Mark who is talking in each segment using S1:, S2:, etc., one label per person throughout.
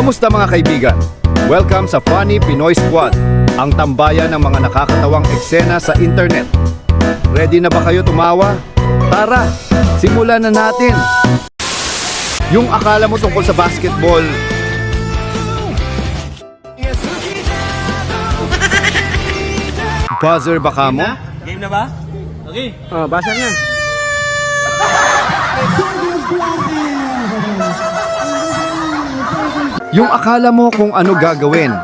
S1: Kamusta mga kaibigan? Welcome sa Funny Pinoy Squad, ang tambayan ng mga nakakatawang eksena sa internet. Ready na ba kayo tumawa? Tara, simulan na natin! Yung akala mo tungkol sa basketball, buzzer baka mo?
S2: Game na ba? Okay.
S3: Oh, basa na.
S1: Yung akala mo kung ano gagawin.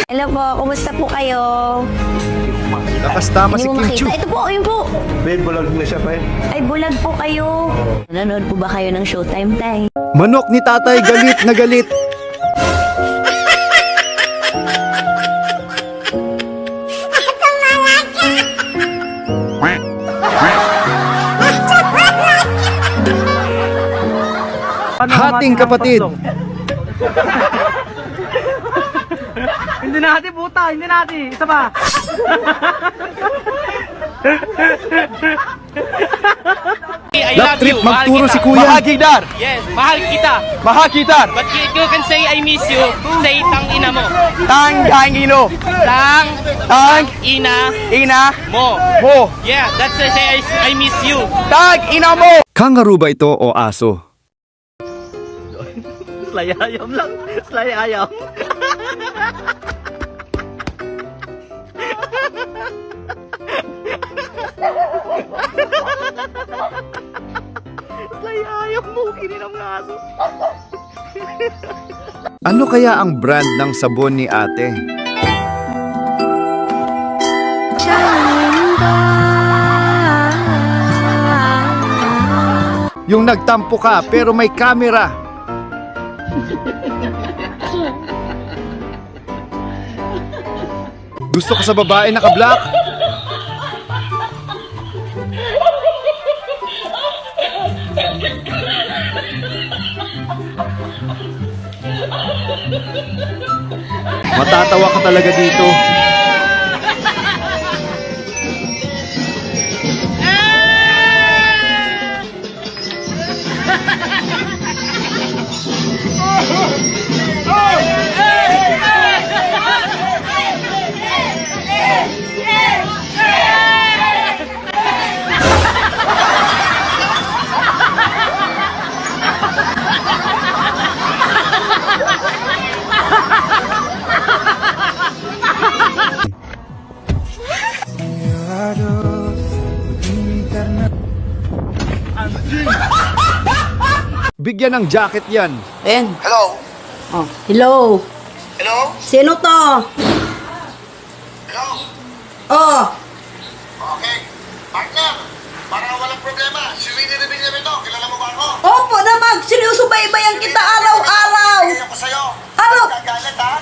S4: Hello po, kumusta po kayo?
S1: Lakas tama si
S4: Hindi mo
S1: Kim Chu.
S4: makita. Ito po, ayun po.
S3: Ben, bulag na siya pa
S4: Ay, bulag po kayo. Nanonood po ba kayo ng Showtime Tay?
S1: Manok ni tatay galit na galit. Hating kapatid.
S2: Hindi natin puta, hindi natin. Isa pa.
S1: Lap trip magturo si kuya.
S3: Mahagidar!
S5: Yes, mahal kita.
S3: Mahagidar!
S5: But you can say I miss you. Say tang ina mo.
S3: Tanggangino!
S5: Tang
S3: Tang
S5: ina
S3: ina
S5: mo.
S3: mo!
S5: Yeah, that's the say I miss you.
S3: Tang ina mo!
S1: Kangaroo ba ito o aso?
S2: Slay ayam lang. Slay ayam. Slay ayam mo. Kininam ng aso.
S1: Ano kaya ang brand ng sabon ni ate? Yung nagtampo ka pero may camera. Gusto ka sa babae naka-black? Matatawa ka talaga dito. Bigyan ng jacket yan.
S6: Ben.
S7: Hello?
S6: Oh, hello.
S7: Hello?
S6: Sino to?
S7: Hello?
S6: Oh,
S7: Okay. Partner, para walang problema. Si Winnie Revilla ito. Kilala mo ba ako?
S6: opo naman. Sinusubaybayan kita araw-araw.
S7: Bigyan ko sa'yo.
S6: Araw,
S7: Gagalit ha?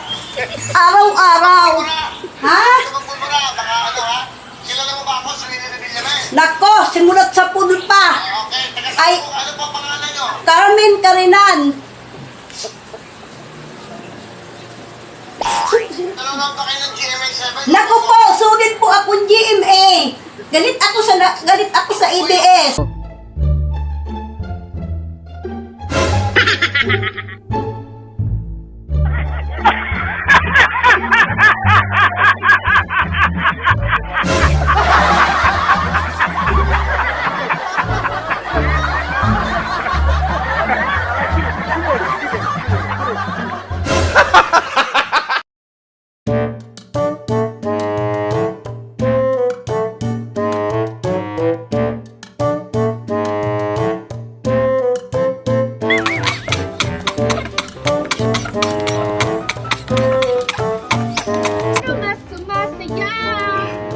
S6: araw-araw.
S7: Mura.
S6: Ha?
S7: Mura. Baka ano ha? Kilala mo ba ako si Winnie Revilla
S6: Nako, simulat sa pool pa.
S7: Okay. Taga
S6: Ay.
S7: saan po? Ano po ang pangalan nyo?
S6: Carmen Karinan.
S7: Nanonood ba kayo ng GMA 7?
S6: Nako po, sulit po akong GMA. Galit ako sa EBS.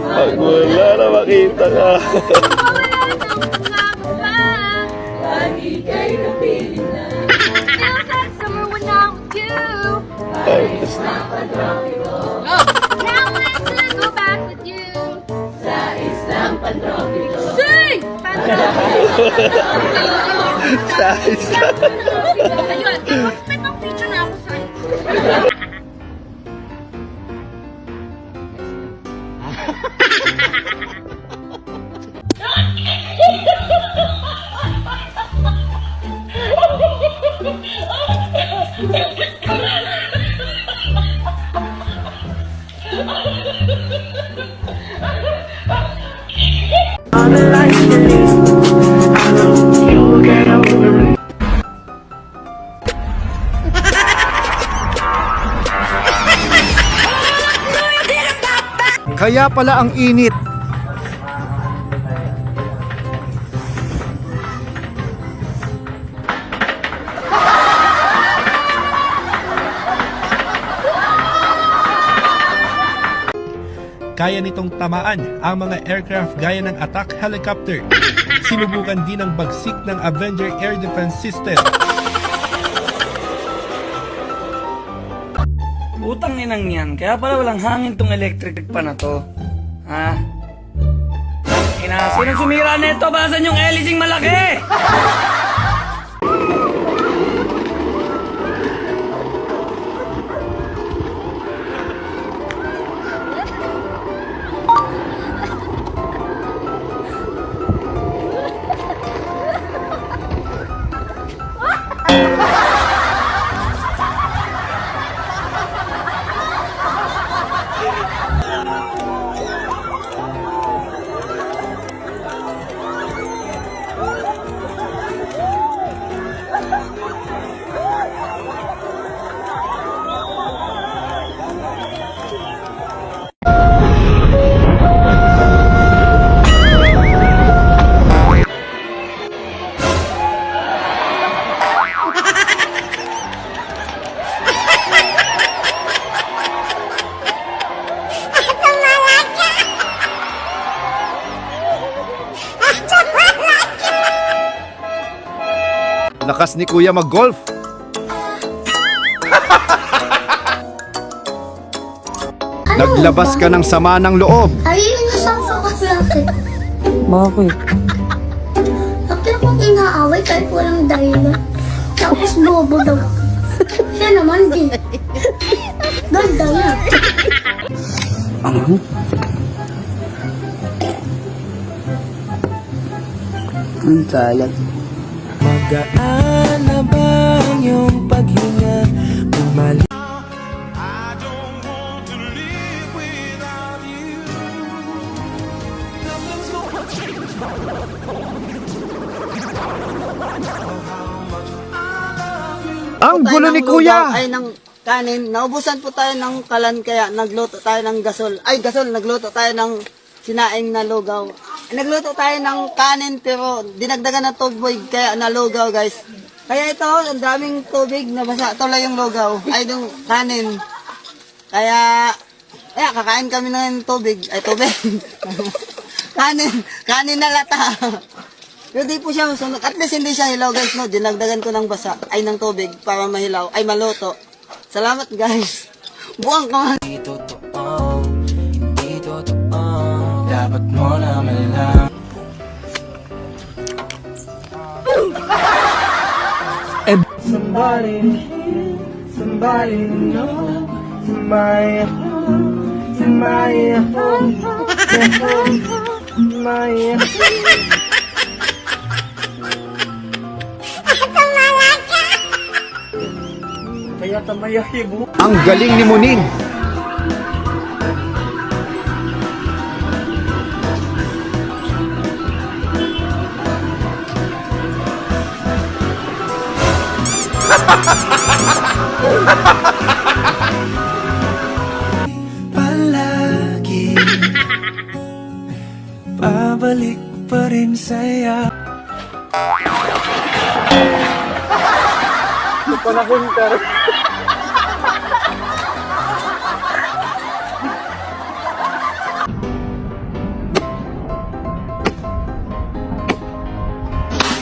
S3: Pag wala na makita ka.
S8: Lagi kayo napiling na. Feels like summer when I'm with you.
S3: Ay,
S8: Now I should go back with you.
S6: Sa isang pandrobiko.
S8: Sing! Ayun, expect ang future na ako sa'yo.
S1: Kaya pala ang init.
S9: Kaya nitong tamaan ang mga aircraft gaya ng attack helicopter. Sinubukan din ang bagsik ng Avenger Air Defense System.
S2: Utang ninang yan. Kaya pala walang hangin tong electric pa na to. Ha? Sinong sumira nito? Basan yung elising malaki?
S1: Lakas ni Kuya mag-golf. Naglabas ka ng sama ng loob.
S8: Naiinis ako sa kaklase.
S2: Bakit?
S8: Bakit akong inaaway kahit walang dahilan? Tapos bobo daw. Siya naman din. Ganda niya.
S2: Ang kalat.
S9: Magaan na ba ang iyong paghinga? Bumalik.
S1: Ang gulo ni Kuya.
S10: Ay ng kanin, naubusan po tayo ng kalan kaya nagluto tayo ng gasol. Ay gasol, nagluto tayo ng sinaing na lugaw. Nagluto tayo ng kanin pero dinagdagan ng tubig kaya nalugaw guys. Kaya ito, ang daming tubig na basa. Tuloy yung lugaw. Ay yung kanin. Kaya kakain kami ng tubig. Ay tubig. kanin na lata. Pero di po siya masunod. At least hindi siya hilaw guys, no? Dinagdagan ko ng basa, ay ng tubig para mahilaw, ay maluto. Salamat guys. Buwang ka man.
S9: Hindi totoo, dapat mo na malaman. Somebody know, somebody
S2: Kaya tamayahibo.
S1: Ang galing ni Muning.
S9: palagi pabalik pa rin sa'yo.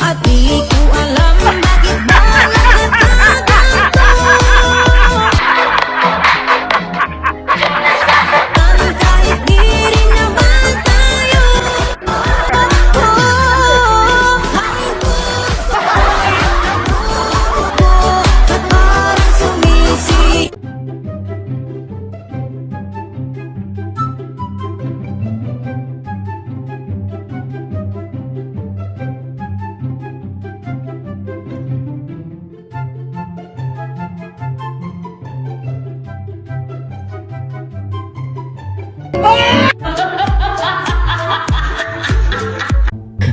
S8: At di ko alam bakit ba nagkakaganto. Kahit di rin naman tayo. Ay puso ko'y nabuko at parang sumira.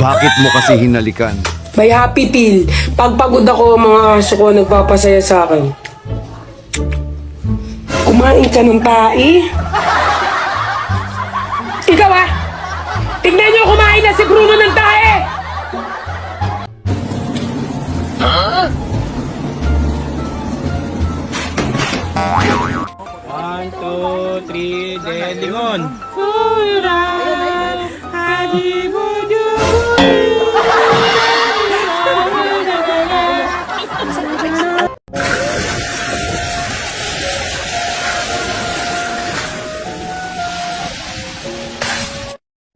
S1: Bakit mo kasi hinalikan?
S11: May happy pill. Pag pagod ako, mga aso ko nagpapasaya sa akin. Kumain ka ng tae? Ikaw ah! Tignan niyo, kumain na si Bruno ng tae!
S9: One, two, three, then lingon.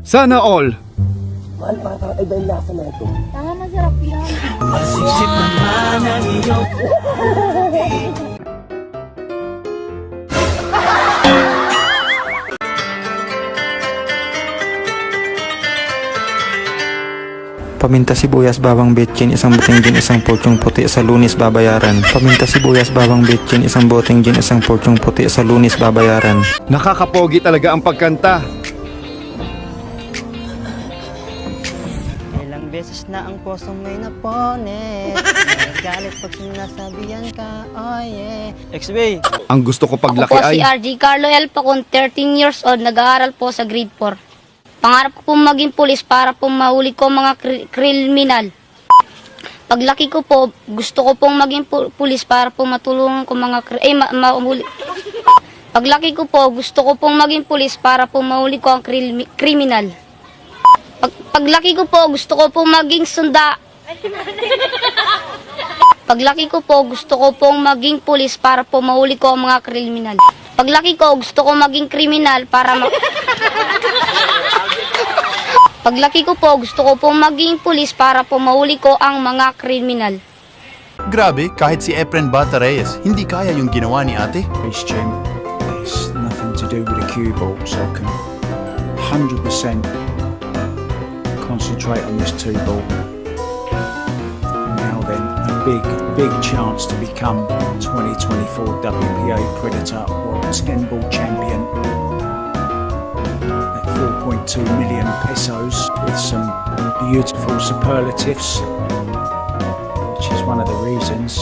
S1: Sana all!
S8: Tama, masarap yan.
S12: Paminta sibuyas, bawang betchin, isang boteng gin, isang porsyong puti, sa Lunes babayaran. Paminta sibuyas, bawang betchin, isang boteng gin, isang porsyong puti, sa Lunes babayaran.
S1: Nakakapogi talaga ang pagkanta.
S10: Ilang beses na ang pusong may naponet. Galit pag sinasabihan ka, oh yeah. XB.
S1: Ang gusto ko
S4: Ako
S1: paglaki
S4: po si
S1: ay...
S4: RJ Carlo L. Pacon, 13 years old, nag-aaral po sa grade 4. Pangarap ko pong maging pulis para po mahuli ko mga kriminal. Paglaki ko po, gusto ko pong maging pulis para po matulungan ko mga mahuli. Paglaki ko po, gusto ko pong maging pulis para po mahuli ko ang kriminal. Paglaki ko po, gusto ko pong maging Paglaki ko po, gusto ko pong maging pulis para po mahuli ko ang mga kriminal. Paglaki ko, gusto ko maging kriminal para Paglaki ko po, gusto ko pong maging pulis para po mahuli ko ang mga kriminal.
S3: Grabe, kahit si Efren Bata Reyes, hindi kaya yung ginawa ni ate.
S12: It's nothing to do with the cue ball, so I can 100% concentrate on this 2-ball. Now then, a big chance to become 2024 WPA Predator World 10-ball champion. 4.2 million pesos with some beautiful superlatives, which is one of the reasons.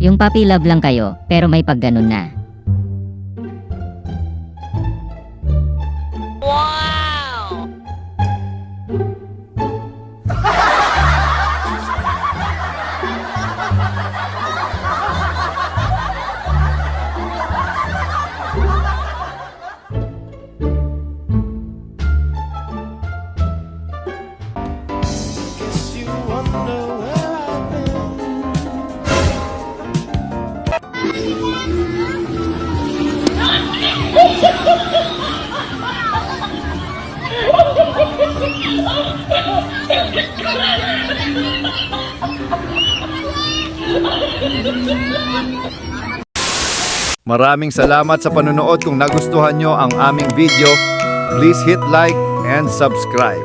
S4: Yung puppy love lang kayo, pero may pagganon na.
S1: Maraming salamat sa panonood. Kung nagustuhan nyo ang aming video, please hit like and subscribe.